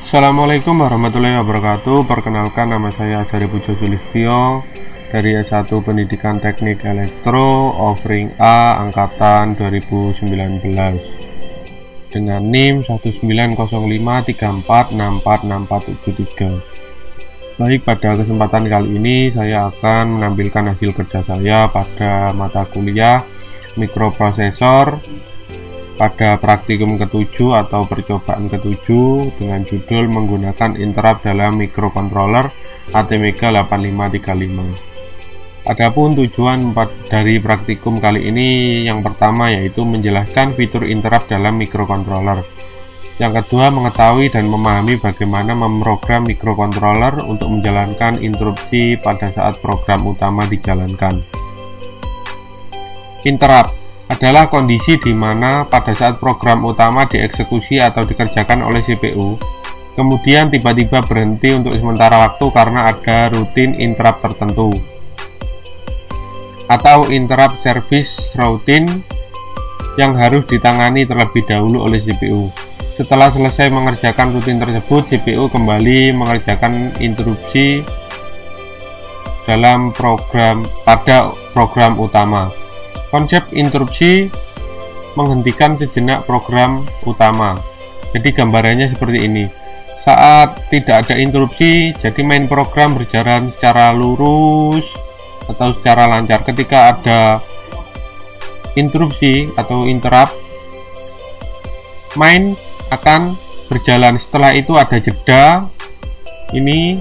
Assalamualaikum warahmatullahi wabarakatuh. Perkenalkan, nama saya Azhari Pujo Sulistyo dari S1 Pendidikan Teknik Elektro Offering A Angkatan 2019 dengan NIM 19053464643. Baik, pada kesempatan kali ini saya akan menampilkan hasil kerja saya pada mata kuliah mikroprosesor pada praktikum ke-7 atau percobaan ke-7 dengan judul menggunakan interrupt dalam microcontroller ATmega 8535. Adapun tujuan dari praktikum kali ini yang pertama yaitu menjelaskan fitur interrupt dalam microcontroller. Yang kedua, mengetahui dan memahami bagaimana memprogram microcontroller untuk menjalankan interupsi pada saat program utama dijalankan. Interrupt adalah kondisi di mana pada saat program utama dieksekusi atau dikerjakan oleh CPU, kemudian tiba-tiba berhenti untuk sementara waktu karena ada rutin interrupt tertentu, atau interrupt service routine yang harus ditangani terlebih dahulu oleh CPU. Setelah selesai mengerjakan rutin tersebut, CPU kembali mengerjakan interupsi dalam pada program utama. Konsep interupsi menghentikan sejenak program utama. Jadi gambarannya seperti ini. Saat tidak ada interupsi, jadi main program berjalan secara lurus atau secara lancar. Ketika ada interupsi atau interrupt, main akan berjalan. Setelah itu ada jeda. Ini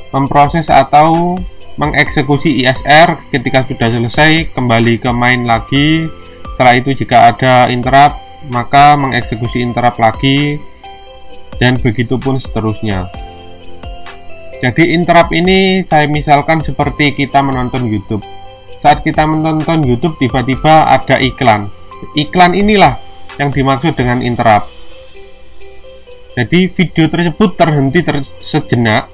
memproses atau mengeksekusi ISR. Ketika sudah selesai, kembali ke main lagi. Setelah itu jika ada interrupt, maka mengeksekusi interrupt lagi, dan begitu pun seterusnya. Jadi interrupt ini saya misalkan seperti kita menonton YouTube. Saat kita menonton YouTube, tiba-tiba ada iklan. Iklan inilah yang dimaksud dengan interrupt. Jadi video tersebut terhenti sejenak,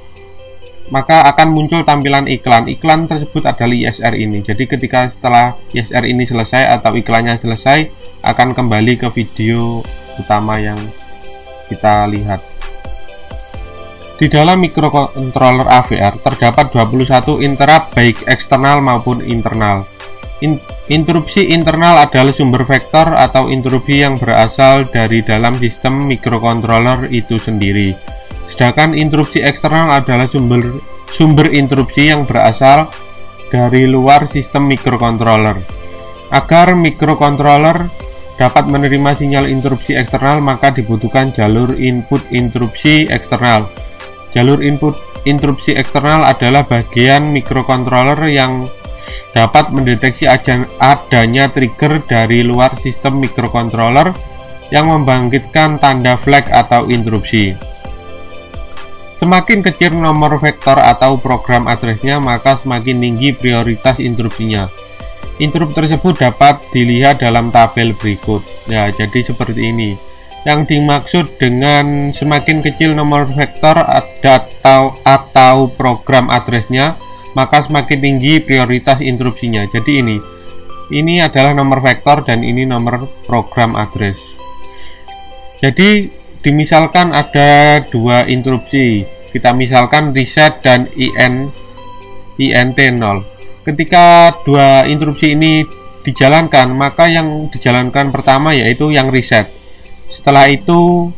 maka akan muncul tampilan iklan. Iklan tersebut adalah ISR ini. Jadi ketika setelah ISR ini selesai atau iklannya selesai, akan kembali ke video utama yang kita lihat. Di dalam microcontroller AVR terdapat 21 interrupt baik eksternal maupun internal. Interupsi internal adalah sumber vektor atau interupsi yang berasal dari dalam sistem microcontroller itu sendiri. Sedangkan interupsi eksternal adalah sumber interupsi yang berasal dari luar sistem microcontroller. Agar microcontroller dapat menerima sinyal interupsi eksternal, maka dibutuhkan jalur input interupsi eksternal. Jalur input interupsi eksternal adalah bagian microcontroller yang dapat mendeteksi adanya trigger dari luar sistem microcontroller yang membangkitkan tanda flag atau interupsi. Semakin kecil nomor vektor atau program address-nya, maka semakin tinggi prioritas interupsinya. Interrupt tersebut dapat dilihat dalam tabel berikut. Ya, jadi seperti ini. Yang dimaksud dengan semakin kecil nomor vektor atau program address-nya, maka semakin tinggi prioritas interupsinya. Jadi ini adalah nomor vektor dan ini nomor program address. Jadi dimisalkan ada dua interupsi, kita misalkan reset dan INT0. Ketika dua interupsi ini dijalankan, maka yang dijalankan pertama yaitu yang reset, setelah itu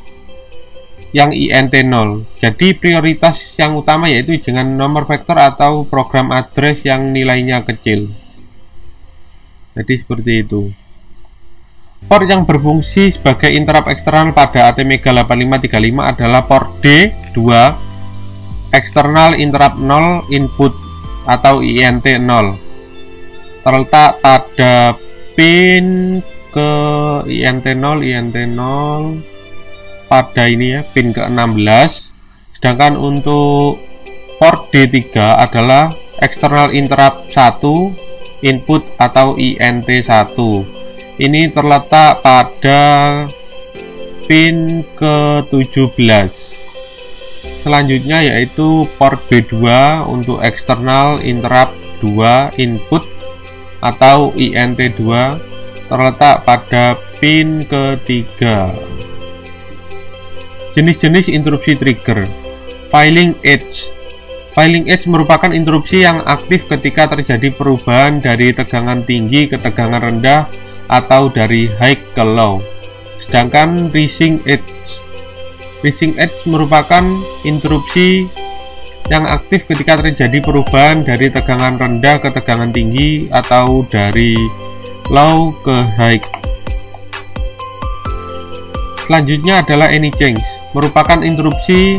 yang INT0. Jadi prioritas yang utama yaitu dengan nomor vektor atau program address yang nilainya kecil. Jadi seperti itu. Port yang berfungsi sebagai interrupt eksternal pada ATmega 8535 adalah port D2 external interrupt 0 input atau INT0, terletak pada pin ke INT0 pada ini ya, pin ke-16. Sedangkan untuk port D3 adalah external interrupt 1 input atau INT1. Ini terletak pada pin ke-17. Selanjutnya yaitu port B2 untuk external interrupt 2 input atau INT2, terletak pada pin ke-3. Jenis-jenis interupsi trigger. Failing edge. Failing edge merupakan interupsi yang aktif ketika terjadi perubahan dari tegangan tinggi ke tegangan rendah atau dari high ke low. Sedangkan rising edge. Rising edge merupakan interupsi yang aktif ketika terjadi perubahan dari tegangan rendah ke tegangan tinggi atau dari low ke high. Selanjutnya adalah any change, merupakan interupsi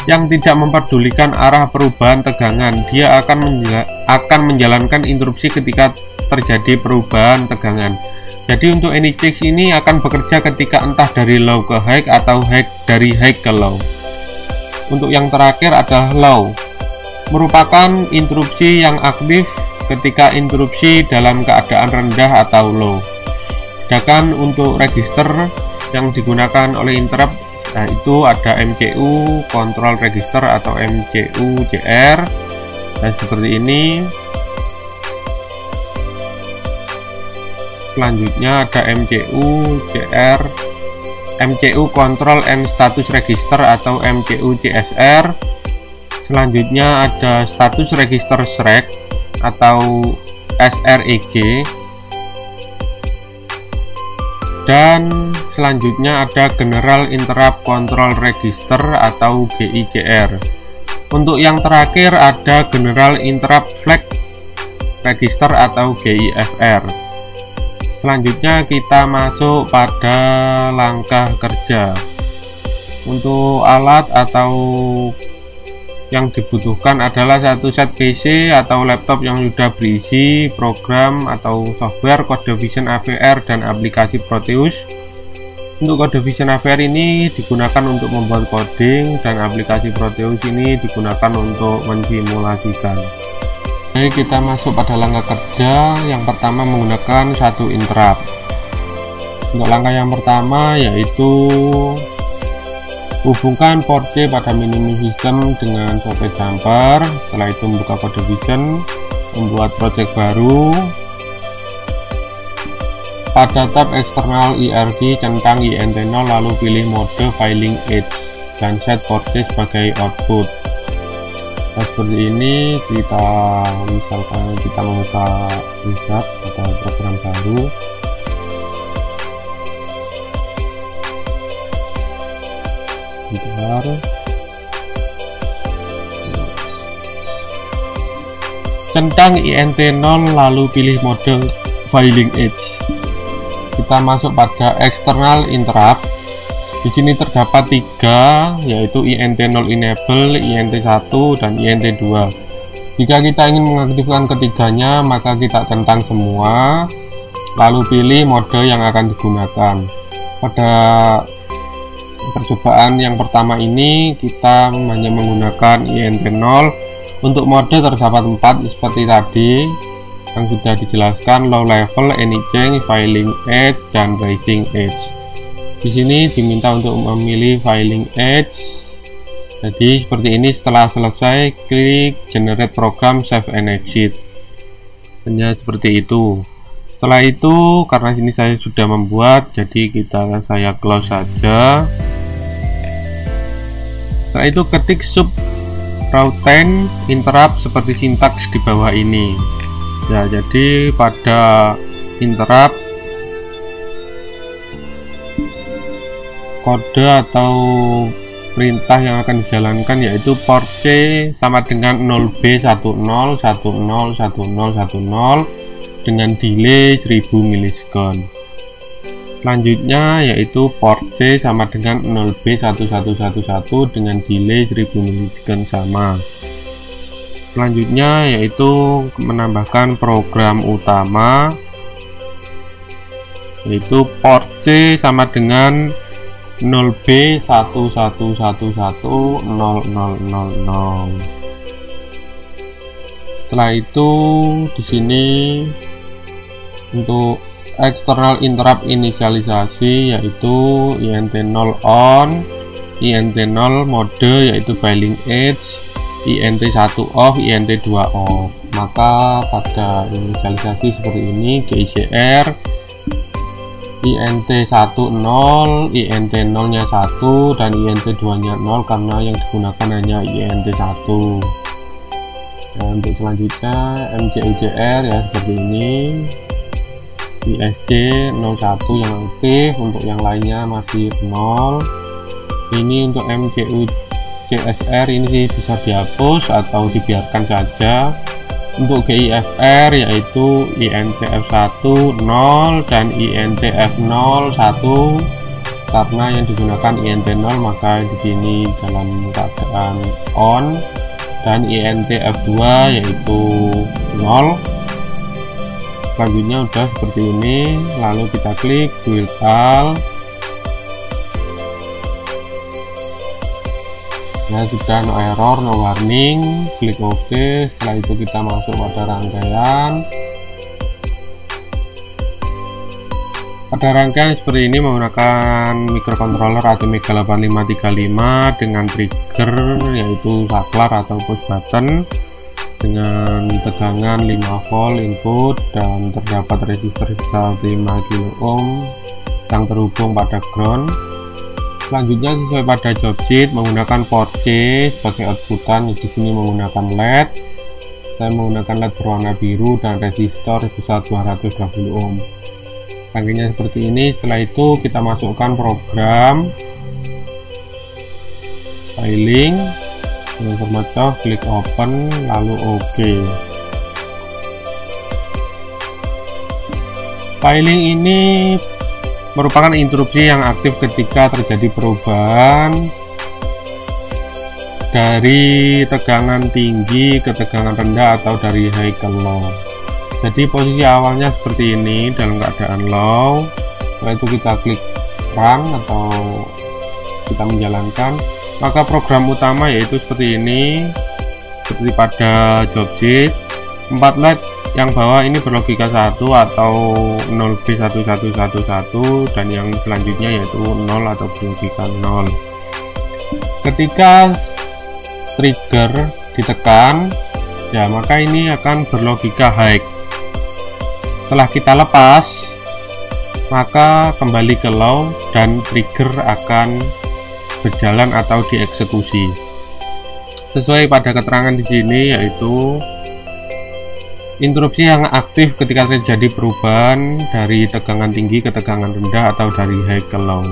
yang tidak memperdulikan arah perubahan tegangan. Dia akan menjalankan interupsi ketika terjadi perubahan tegangan. Jadi untuk any change ini akan bekerja ketika entah dari low ke high atau dari high ke low. Untuk yang terakhir adalah low, merupakan interupsi yang aktif ketika interupsi dalam keadaan rendah atau low. Sedangkan untuk register yang digunakan oleh interrupt, nah itu ada MCU control register atau MCU CR, dan seperti ini. Selanjutnya ada MCU CR, MCU control and status register atau MCU CSR. Selanjutnya ada status register SREG atau SREG, dan selanjutnya ada General Interrupt Control Register atau GICR. Untuk yang terakhir ada General Interrupt Flag Register atau GIFR. Selanjutnya kita masuk pada langkah kerja. Untuk alat atau yang dibutuhkan adalah satu set PC atau laptop yang sudah berisi program atau software CodeVision AVR dan aplikasi Proteus. Untuk CodeVision AVR ini digunakan untuk membuat coding, dan aplikasi Proteus ini digunakan untuk mensimulasikan. Jadi kita masuk pada langkah kerja. Yang pertama menggunakan satu interrupt. Untuk langkah yang pertama yaitu hubungkan port C pada minimum system dengan socket jumper. Setelah itu membuka CodeVision, membuat project baru. Pada tab eksternal IRC centang INT0, lalu pilih mode Failing Edge dan set port C sebagai output. Nah, seperti ini kita misalkan kita membuka insert atau program baru. Centang INT0 lalu pilih mode Failing Edge. Kita masuk pada external interrupt. Di sini terdapat 3, yaitu INT0 enable, INT1 dan INT2. Jika kita ingin mengaktifkan ketiganya, maka kita centang semua lalu pilih mode yang akan digunakan. Pada percobaan yang pertama ini kita hanya menggunakan INT0. Untuk mode terdapat 4 seperti tadi yang sudah dijelaskan: low level, any change, Failing Edge, dan rising edge. Di sini diminta untuk memilih Failing Edge. Jadi seperti ini. Setelah selesai, klik generate program, save and exit. Hanya seperti itu. Setelah itu, karena sini saya sudah membuat, jadi saya close saja. Setelah itu ketik sub routine interrupt seperti sintaks di bawah ini. Ya, jadi pada interrupt kode atau perintah yang akan dijalankan yaitu port C sama dengan 0B10101010 dengan delay 1000 milisekund. Selanjutnya yaitu port C sama dengan 0B1111 dengan delay 1000 milisekund sama. Selanjutnya yaitu menambahkan program utama, yaitu port C sama dengan 0B11110000. Setelah itu di sini untuk external interrupt inisialisasi yaitu INT0 on, INT0 mode yaitu Failing Edge, INT1 off, INT2 off. Maka pada inisialisasi seperti ini, GICR INT 1 0, INT 0 nya 1 dan INT 2 nya 0 karena yang digunakan hanya INT 1. Nah, untuk selanjutnya MCUJR ya seperti ini, ISC 01 yang aktif, untuk yang lainnya masih 0. Ini untuk MCUJSR ini sih bisa dihapus atau dibiarkan saja. Untuk GIFR yaitu INTF1 0 dan INTF0 1, karena yang digunakan INT0 maka di sini dalam keadaan on, dan INTF2 yaitu 0. Selanjutnya udah seperti ini, lalu kita klik build all. Ya sudah, no error, no warning, klik OK. Setelah itu kita masuk pada rangkaian. Pada rangkaian seperti ini menggunakan microcontroller ATmega 8535 dengan trigger yaitu saklar atau push button dengan tegangan 5 volt input dan terdapat resistor sebesar 5 kilo ohm yang terhubung pada ground. Selanjutnya sesuai pada job sheet menggunakan port C sebagai outputan. Di sini menggunakan LED. Saya menggunakan LED berwarna biru dan resistor sebesar 220 ohm. Rangkaiannya seperti ini. Setelah itu kita masukkan program filing dengan format JAWS, klik open lalu OK. Filing ini merupakan interupsi yang aktif ketika terjadi perubahan dari tegangan tinggi ke tegangan rendah atau dari high ke low. Jadi posisi awalnya seperti ini dalam keadaan low. Setelah itu kita klik run atau kita menjalankan, maka program utama yaitu seperti ini, seperti pada job sheet. 4 LED yang bawah ini berlogika 1 atau 0B1111 dan yang selanjutnya yaitu 0 atau berlogika 0. Ketika trigger ditekan ya maka ini akan berlogika high. Setelah kita lepas maka kembali ke low dan trigger akan berjalan atau dieksekusi. Sesuai pada keterangan di sini yaitu interupsi yang aktif ketika terjadi perubahan dari tegangan tinggi ke tegangan rendah atau dari high ke low.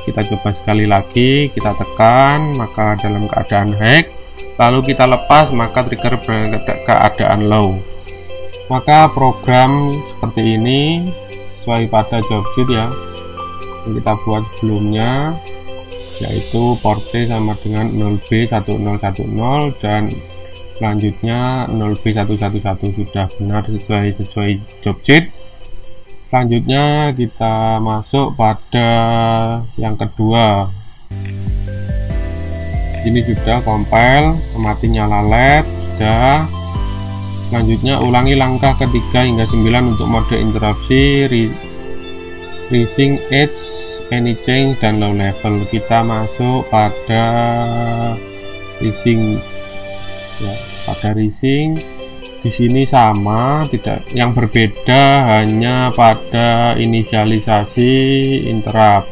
Kita coba sekali lagi, kita tekan maka dalam keadaan high, lalu kita lepas maka trigger berada ke keadaan low. Maka program seperti ini sesuai pada job sheet ya yang kita buat sebelumnya, yaitu port C sama dengan 0B1010 dan selanjutnya 0B111 sudah benar sesuai job sheet. Selanjutnya kita masuk pada yang kedua. Ini sudah compile, mati nyala LED sudah. Selanjutnya ulangi langkah ketiga hingga 9 untuk mode interupsi, rising edge, any change dan low level. Kita masuk pada rising ya, pada rising di sini sama, tidak, yang berbeda hanya pada inisialisasi interrupt.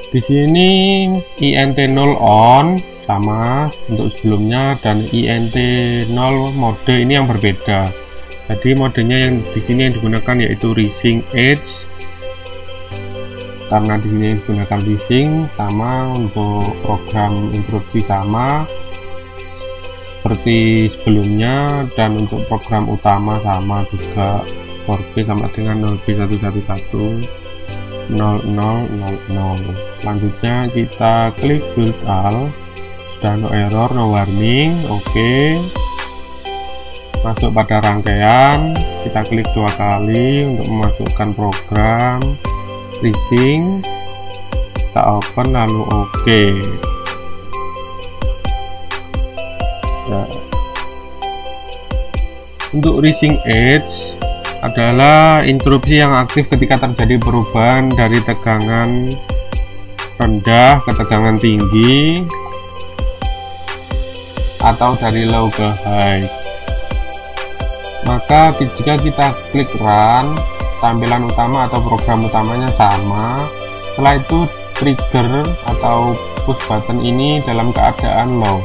Di sini INT0 on sama untuk sebelumnya dan INT0 mode ini yang berbeda. Jadi modenya yang di sini yang digunakan yaitu rising edge. Karena di sini digunakan rising, sama untuk program interupsi sama seperti sebelumnya, dan untuk program utama sama juga, 4B sama dengan 0B111 0000. Selanjutnya kita klik build all, sudah no error, no warning, oke. Masuk pada rangkaian, kita klik 2 kali untuk memasukkan program rising, kita open lalu oke. Ya. Untuk rising edge adalah interupsi yang aktif ketika terjadi perubahan dari tegangan rendah ke tegangan tinggi atau dari low ke high. Maka jika kita klik run tampilan utama atau program utamanya sama. Setelah itu trigger atau push button ini dalam keadaan low.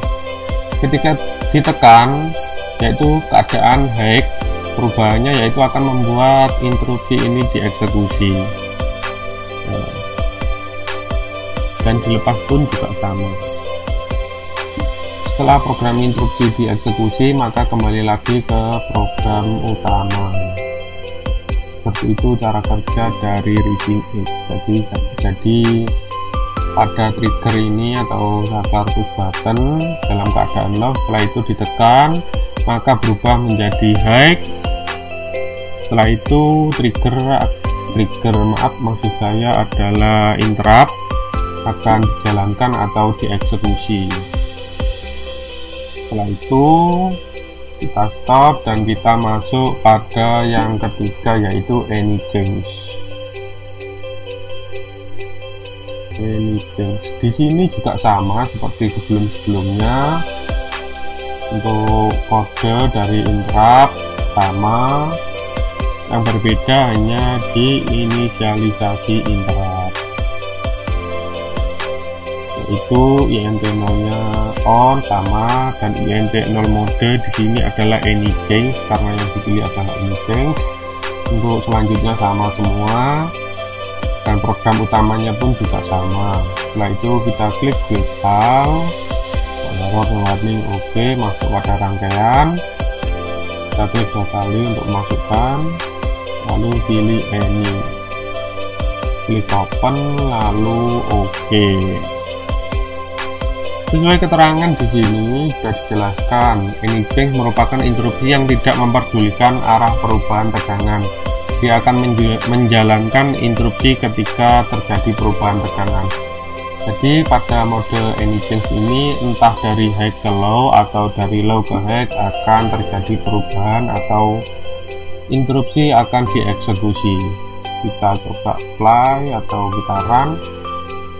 Ketika ditekan, yaitu keadaan high, perubahannya yaitu akan membuat interupsi ini dieksekusi. Dan dilepas pun juga sama. Setelah program interupsi dieksekusi, maka kembali lagi ke program utama. Seperti itu cara kerja dari reading it. Jadi pada trigger ini atau saklar push button dalam keadaan low, setelah itu ditekan maka berubah menjadi high. Setelah itu maksud saya adalah interrupt akan dijalankan atau dieksekusi. Setelah itu kita stop dan kita masuk pada yang ketiga, yaitu any change. Di sini juga sama seperti sebelumnya. Untuk kode dari interrupt sama, yang berbeda hanya di inisialisasi interrupt, yaitu INT0 nya on sama, dan INT0 mode di sini adalah any change karena yang dipilih adalah any change. Untuk selanjutnya sama semua, dan program utamanya pun juga sama. Setelah itu kita klik global, error warning oke, masuk pada rangkaian. Kita klik 2 kali untuk masukkan, lalu pilih any, klik open, lalu oke. Sesuai keterangan di sini sudah dijelaskan, any change merupakan interupsi yang tidak memperdulikan arah perubahan tegangan. Dia akan menjalankan interupsi ketika terjadi perubahan tegangan. Jadi pada mode any change ini entah dari high ke low atau dari low ke high akan terjadi perubahan atau interupsi akan dieksekusi. Kita coba play atau kita run.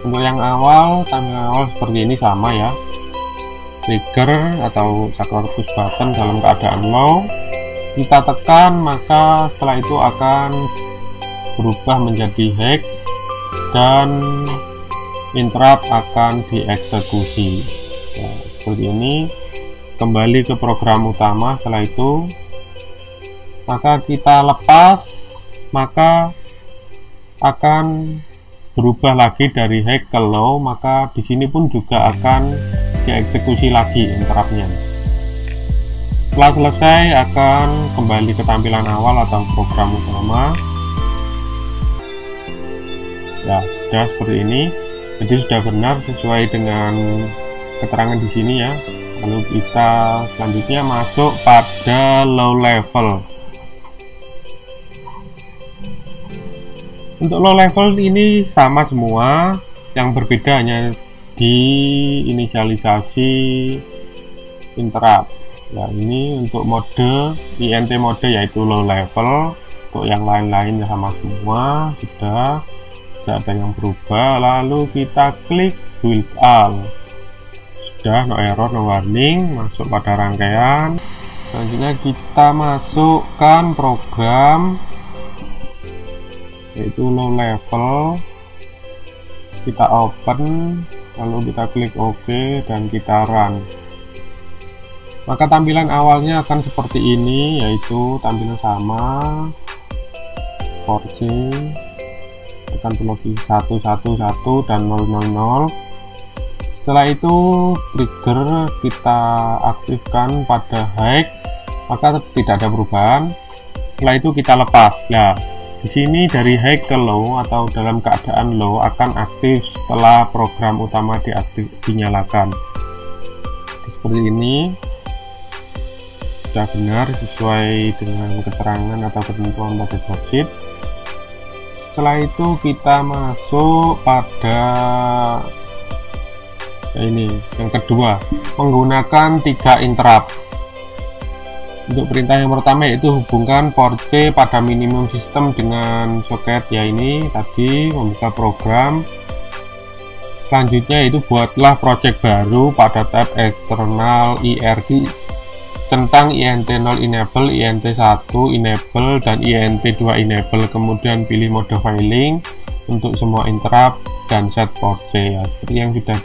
Untuk yang awal, tampilan awal seperti ini sama ya. Trigger atau saklar push button dalam keadaan low, kita tekan maka setelah itu akan berubah menjadi high dan interrupt akan dieksekusi. Nah, seperti ini. Kembali ke program utama. Setelah itu maka kita lepas, maka akan berubah lagi dari high ke low, maka di sini pun juga akan dieksekusi lagi interruptnya. Setelah selesai akan kembali ke tampilan awal atau program utama. Ya, sudah seperti ini. Jadi sudah benar sesuai dengan keterangan di sini ya. Lalu kita selanjutnya masuk pada low level. Untuk low level ini sama semua, yang berbeda hanya di inisialisasi interrupt. Nah, ini untuk mode INT mode yaitu low level. Untuk yang lain-lain sama semua, sudah tidak ada yang berubah. Lalu kita klik build all. Sudah, no error, no warning, masuk pada rangkaian. Selanjutnya kita masukkan program yaitu low level, kita open, lalu kita klik OK dan kita run. Maka tampilan awalnya akan seperti ini, yaitu tampilan sama, 4C akan terlebih 111 dan 000. Setelah itu trigger kita aktifkan pada high, maka tidak ada perubahan. Setelah itu kita lepas. Nah, di sini dari high ke low atau dalam keadaan low akan aktif setelah program utama dinyalakan. Seperti ini. Sudah benar sesuai dengan keterangan atau ketentuan pada worksheet. Setelah itu kita masuk pada ini yang kedua, menggunakan 3 interrupt. Untuk perintah yang pertama yaitu hubungkan port C pada minimum system dengan soket ya, ini tadi membuka program. Selanjutnya itu buatlah project baru pada tab eksternal IRQ. centang int0 enable, int1 enable, dan int2 enable. Kemudian pilih mode filing untuk semua interrupt dan set port-C ya, seperti yang sudah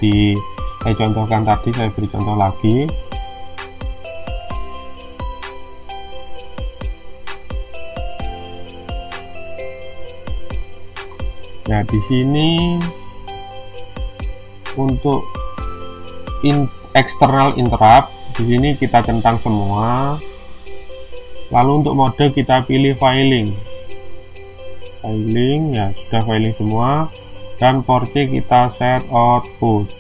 saya contohkan tadi. Saya beri contoh lagi. Nah, di sini untuk external interrupt, di sini kita centang semua. Lalu untuk mode kita pilih filing ya, sudah filing semua, dan port C kita set output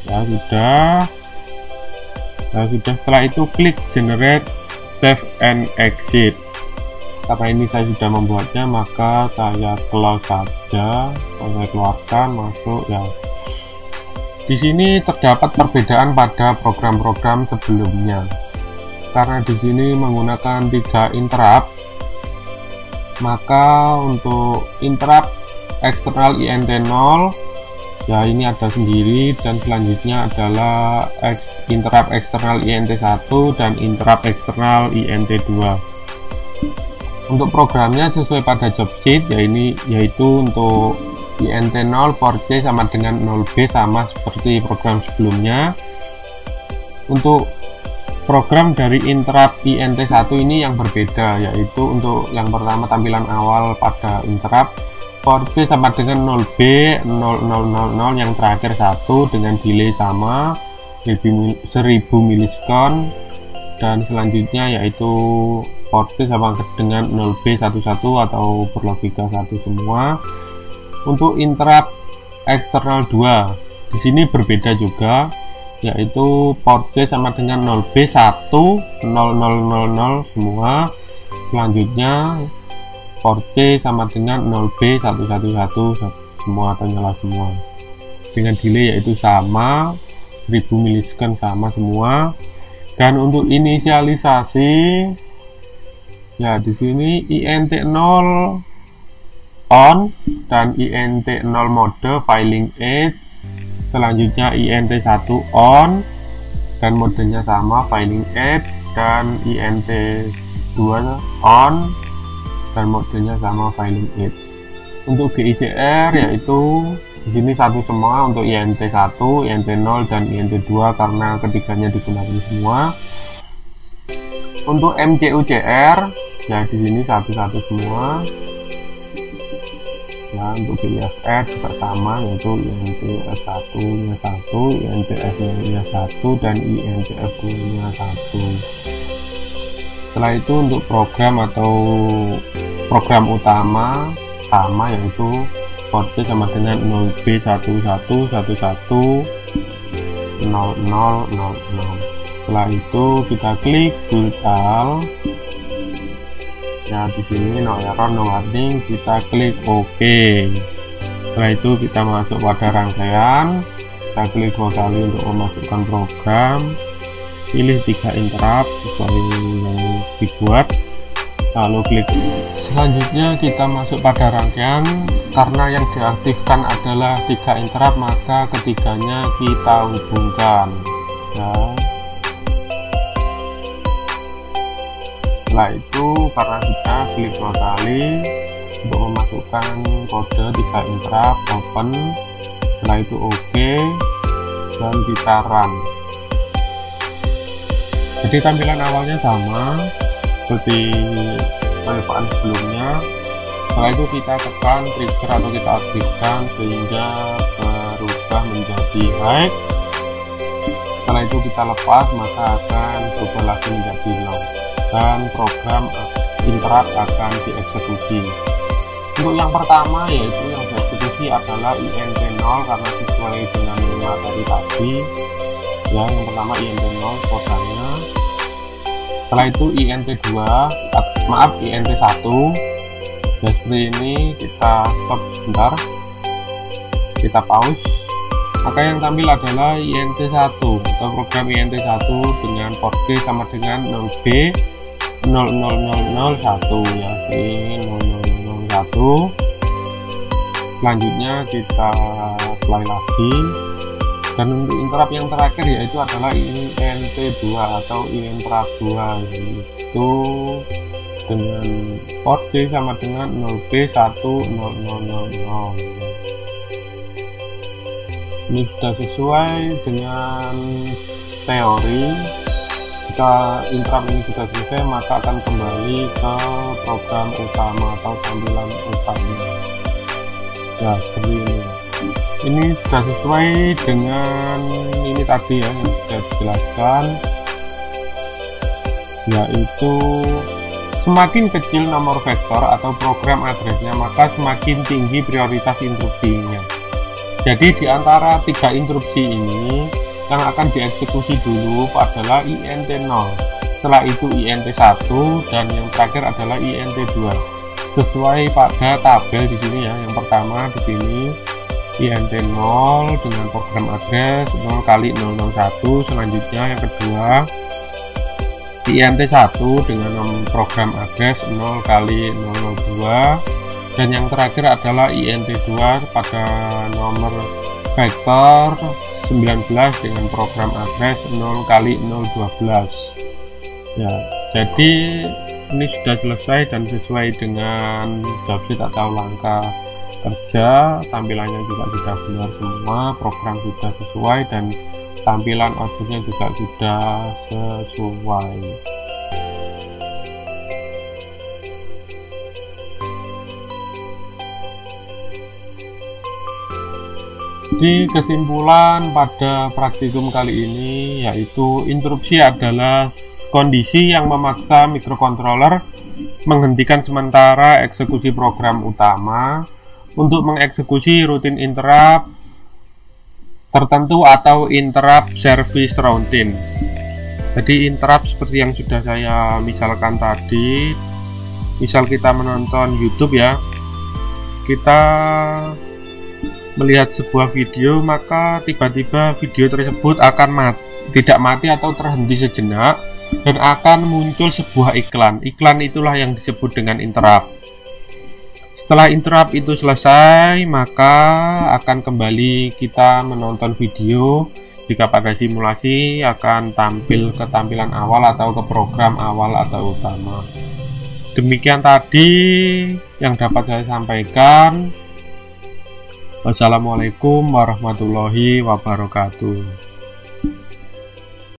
ya, sudah. Nah, sudah. Setelah itu klik generate, save and exit. Karena ini saya sudah membuatnya, maka saya close saja. Saya keluarkan, masuk ya. Di sini terdapat perbedaan pada program-program sebelumnya, karena di sini menggunakan 3 interrupt. Maka untuk interrupt external int0 ya, ini ada sendiri, dan selanjutnya adalah interrupt eksternal int1 dan interrupt eksternal int2. Untuk programnya sesuai pada job sheet ya, ini yaitu untuk int0 port C sama dengan 0B, sama seperti program sebelumnya. Untuk program dari interrupt int1 ini yang berbeda, yaitu untuk yang pertama tampilan awal pada interrupt port C sama dengan 0B 0000, yang terakhir 1 dengan delay sama 1000 milisekon, dan selanjutnya yaitu port C sama dengan 0B11 atau berlogika 1 semua. Untuk interrupt eksternal 2 di sini berbeda juga, yaitu port C sama dengan 0B1 0000 semua. Selanjutnya port C sama dengan 0B111 semua atau nyala semua, dengan delay yaitu sama 1000 milisekon sama semua. Dan untuk inisialisasi ya, di sini int0 on dan int0 mode filing age. Selanjutnya int1 on dan modenya sama filing age, dan int2 on dan modenya sama filing age. Untuk GICR yaitu di sini satu semua untuk int1, int0 dan int2 karena ketiganya digunakan semua. Untuk MCUCR ya, di sini satu-satu semua. Ya, untuk GIFR juga sama, yaitu INTF1 nya 1, INTF nya 1, dan INTF2 nya 1. Setelah itu untuk program atau program utama sama, yaitu port C sama dengan 0B11110000. Setelah itu kita klik build all. Ya, di sini no error, no warning, kita klik OK. Setelah itu kita masuk pada rangkaian, kita klik 2 kali untuk memasukkan program, pilih 3 interrupt sesuai yang dibuat, lalu klik. Selanjutnya kita masuk pada rangkaian. Karena yang diaktifkan adalah 3 interrupt, maka ketiganya kita hubungkan ya. Setelah itu karena kita klik 2 kali untuk memasukkan kode 3 interrupt, open. Setelah itu OK, dan kita run. Jadi tampilan awalnya sama seperti penyelesaian sebelumnya. Setelah itu kita tekan trigger atau kita aktifkan sehingga berubah menjadi high. Setelah itu kita lepas, maka akan berubah lagi menjadi low, dan program interrupt akan dieksekusi. Untuk yang pertama yaitu yang dieksekusi adalah int0 karena sesuai dengan materi tadi ya. Yang pertama int0 kodenya. Setelah itu int2 int1 ya, seperti ini. Kita stop sebentar, kita pause. Maka yang tampil adalah int1 atau program int1 dengan port C sama dengan 0B 0001 ya, ini 0001. Selanjutnya kita apply lagi, Dan untuk interrupt yang terakhir yaitu adalah INT2 atau interrupt 2, yaitu dengan port D sama dengan 0B1000. Ini sudah sesuai dengan teori. Jika interrupt ini sudah selesai, maka akan kembali ke program utama atau tampilan utama. Ya, seperti ini. Ini sudah sesuai dengan ini tadi ya, yang sudah dijelaskan, yaitu semakin kecil nomor vektor atau program addressnya, maka semakin tinggi prioritas interupsinya. Jadi di antara 3 interupsi ini, yang akan dieksekusi dulu adalah INT0, setelah itu INT1, dan yang terakhir adalah INT2. Sesuai pada tabel di sini ya, yang pertama di sini INT0 dengan program address 0 kali 001, selanjutnya yang kedua INT1 dengan program address 0 kali 002, dan yang terakhir adalah INT2 pada nomor vektor 19 dengan program address 0 kali 012. Ya, jadi ini sudah selesai dan sesuai dengan jobset atau langkah kerja. Tampilannya juga sudah benar semua, program sudah sesuai, dan tampilan outputnya juga sudah sesuai. Di kesimpulan pada praktikum kali ini, yaitu interupsi adalah kondisi yang memaksa microcontroller menghentikan sementara eksekusi program utama untuk mengeksekusi rutin interrupt tertentu atau interrupt service routine. Jadi interrupt seperti yang sudah saya misalkan tadi, misal kita menonton YouTube ya, kita melihat sebuah video, maka tiba-tiba video tersebut akan tidak mati atau terhenti sejenak, dan akan muncul sebuah iklan. Iklan itulah yang disebut dengan interrupt. Setelah interrupt itu selesai, maka akan kembali kita menonton video. Jika pada simulasi akan tampil ke tampilan awal atau ke program awal atau utama. Demikian tadi yang dapat saya sampaikan. Wassalamualaikum warahmatullahi wabarakatuh.